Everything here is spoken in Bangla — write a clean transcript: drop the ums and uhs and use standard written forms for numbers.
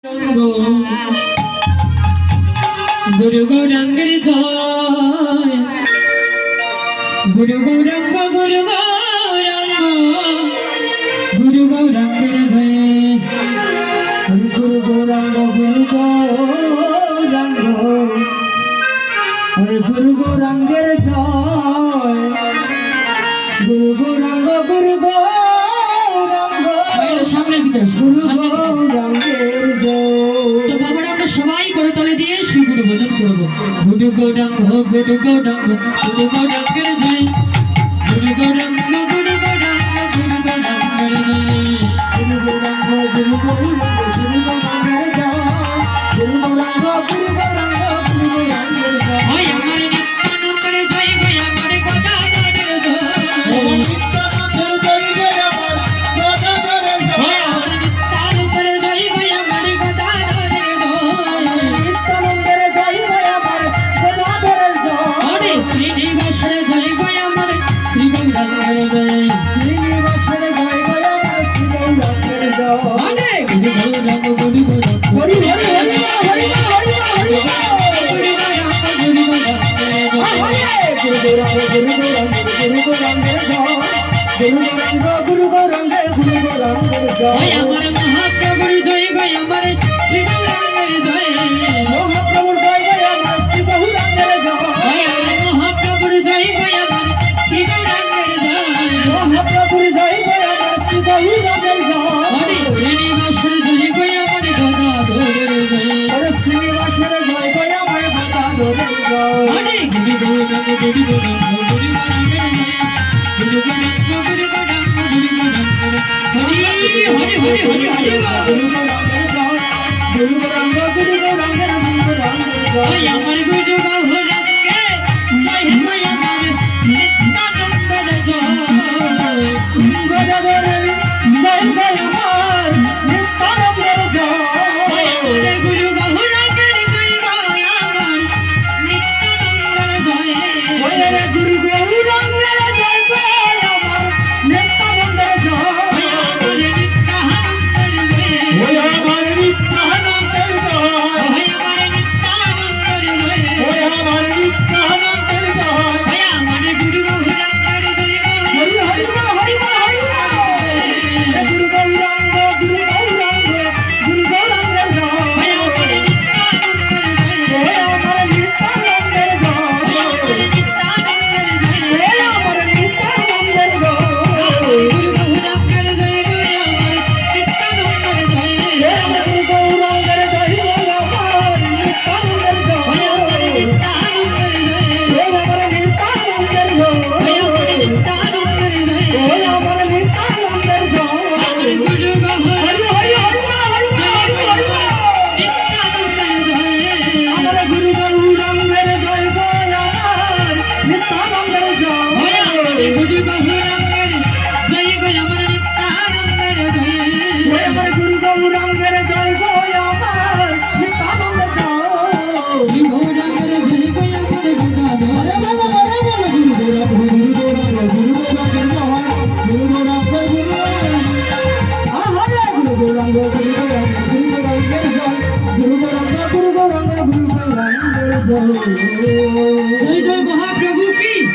गुरु गौरांगेर जय गुरु गौरांग गुरु गौरांग गुरु गौरांगेर जय गुरु गौरांग गुरु गौरांग गुरु गौरांगेर जय गुरु गौरांग गुरु गौरांग सामने दिके गुरु गौरांगेर जय। तो बाबाরা আমরা সবাই করে তলে দিয়ে শ্রী গুরু ভজন করব। গুরু গৌরাঙ্গ গুরু গৌরাঙ্গ গুরু গৌরাঙ্গের জয় গুরু গৌরাঙ্গ গুরু গৌরাঙ্গ গুরু গৌরাঙ্গের জয় গুরু গৌরাঙ্গ গুরু গৌরাঙ্গ গুরু গৌরাঙ্গের জয় গুরু গৌরাঙ্গ গুরু গৌরাঙ্গ গুরু গৌরাঙ্গের জয়। ওই আমার নিত্যানন্দের জয় গো আমার গদাধরের জয় আমার নিত্যানন্দের জয় গো আমার গদাধরের জয় ওই আমার নিত্যানন্দের জয় গো আমার গদাধরের জয় শ্রীনিবাসের জয় গো আমার শ্রী গৌরাঙ্গের জয় শ্রীনিবাসের জয় গো আমার শ্রী গৌরাঙ্গের জয় আরে গুরু গৌরাঙ্গ গুরু গৌরাঙ্গ হরি হরি হরি হরি হরি হরি গুরু গৌরাঙ্গ গুরু গৌরাঙ্গের জয় গুরু গৌরাঙ্গ গুরু গৌরাঙ্গ গুরু গৌরাঙ্গের জয় গুরু গৌরাঙ্গ গুরু গৌরাঙ্গ গুরু গৌরাঙ্গের জয় ওই আমার মহাপ্রভুর জয় গো আমার শ্রী গৌরাঙ্গের জয় মহাপ্রভুর জয় গো আমার শ্রী গৌরাঙ্গের জয় মহাপ্রভুর জয় গো আমার শ্রী গৌরাঙ্গের জয় মহাপ্রভুর জয় গো আমার শ্রী গৌরাঙ্গের জয় হরে শ্রীনিবাসের জয় গো আমার গদাধরের জয় হরে শ্রীনিবাসের জয় গো আমার গদাধরের জয় হরে গুরু গৌরাঙ্গ গুরু গৌরাঙ্গ গুরু গৌরাঙ্গের জয় গুরু গৌরাঙ্গ গুরু গৌরাঙ্গ গুরু গৌরাঙ্গের হরি হরি হরি হরি হরি গুরু গৌরাঙ্গের জয় গুরু গৌরাঙ্গ গুরু গৌরাঙ্গের গুরু গৌরাঙ্গের জয় আমার গুরু গৌরাঙ্গে জয় গো আমার নিত্যানন্দের জয় গদাধরের জয় গো আমার নিত্যানন্দের জয় আমার গুরু গৌরাঙ্গের জয় গো আমার নিত্যানন্দের জয় ওরে গুরু গৌরাঙ্গের জয় গো আমার নিত্যানন্দের জয় আমার নিত্যানন্দের জয় ওই আমার নিত্যানন্দের জয় ওই আমার নিত্যানন্দের জয় ওই আমার নিত্যানন্দের জয় ওই আমার গুরু গৌরাঙ্গের জয় হরি হরি হরি হরি গুরু গৌরাঙ্গ গুরু গৌরাঙ্গ গুরু গৌরাঙ্গের জয় ওই আমার নিত্যানন্দের জয় ওই আমার নিত্যানন্দের জয় ওই আমার নিত্যানন্দের জয় ওই আমার নিত্যানন্দের জয় গুরু গৌরাঙ্গের জয় গো আমার নিত্যানন্দের জয় ওই আমার গুরু গৌরাঙ্গের জয় গো আমার নিত্যানন্দের জয় ওই আমার নিত্যানন্দের জয় ওই আমার নিত্যানন্দের জয় ওই আমার নিত্যানন্দের জয় ওই আমার নিত্যানন্দের জয় আমার গুরু গৌরাঙ্গ হরি হরি হরি হরি নিত্যানন্দের জয় আমার গুরু গৌরাঙ্গের জয় গো আমার নিত্যানন্দের জয় ওই আমার গুরু গৌরাঙ্গের জয় গো আমার নিত্যানন্দের জয় ওই আমার গুরু গৌরাঙ্গের জয় গো আমার নিত্যানন্দের জয় গুরু গৌরাঙ্গের জয় গো আমার গদাধরের গুরু গৌরাঙ্গ গুরু গৌরাঙ্গ গুরু গৌরাঙ্গের জয় গুরু গৌরাঙ্গ গুরু আহরে গুরু গৌরাঙ্গ গুরু গৌরাঙ্গ গুরু গৌরাঙ্গের জয় গুরু গৌরাঙ্গ গুরু গৌরাঙ্গ গুরু গৌরাঙ্গের জয়